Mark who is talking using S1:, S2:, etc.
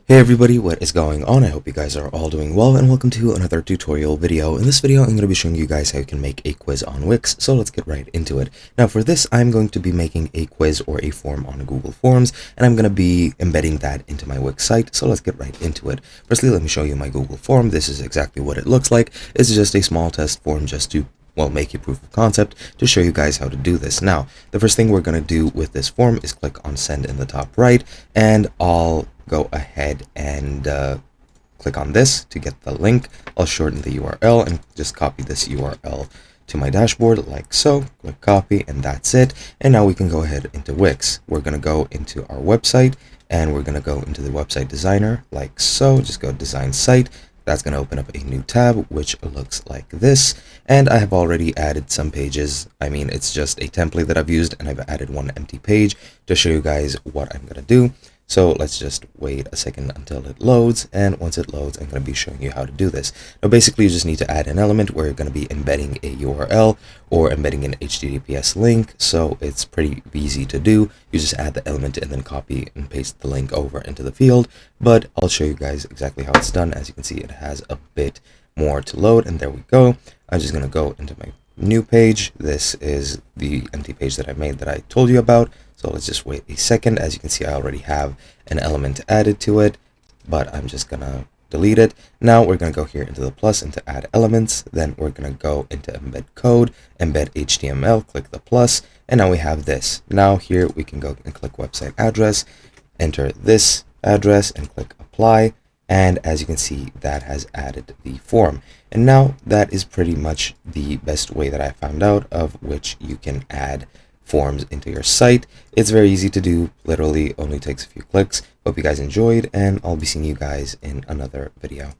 S1: Hey everybody, what is going on? I hope you guys are all doing well, and welcome to another tutorial video. In this video, I'm going to be showing you guys how you can make a quiz on Wix, so let's get right into it. Now for this, I'm going to be making a quiz or a form on Google Forms, and I'm going to be embedding that into my Wix site, so let's get right into it. Firstly, let me show you my Google form. This is exactly what it looks like. It's just a small test form just to make a proof of concept to show you guys how to do this. Now, the first thing we're going to do with this form is click on send in the top right, and I'll go ahead and click on this to get the link. I'll shorten the URL and just copy this URL to my dashboard like so. Click copy, and that's it. And now we can go ahead into Wix. We're going to go into our website, and we're going to go into the website designer like so. Just go design site. That's going to open up a new tab, which looks like this. And I have already added some pages. I mean, it's just a template that I've used, and I've added one empty page to show you guys what I'm going to do. So let's just wait a second until it loads, and once it loads, I'm going to be showing you how to do this. Now basically you just need to add an element where you're going to be embedding a URL or embedding an HTTPS link, so it's pretty easy to do. You just add the element and then copy and paste the link over into the field, but I'll show you guys exactly how it's done. As you can see, it has a bit more to load, and there we go. I'm just going to go into my new page. This is the empty page that I made that I told you about. So let's just wait a second. As you can see, I already have an element added to it, but I'm just gonna delete it. Now we're gonna go here into the plus and to add elements. Then we're gonna go into embed code, embed HTML, click the plus, and now we have this. Now here we can go and click website address, enter this address and click apply. And as you can see, that has added the form. And now that is pretty much the best way that I found out of which you can add forms into your site. It's very easy to do, literally only takes a few clicks. Hope you guys enjoyed, and I'll be seeing you guys in another video.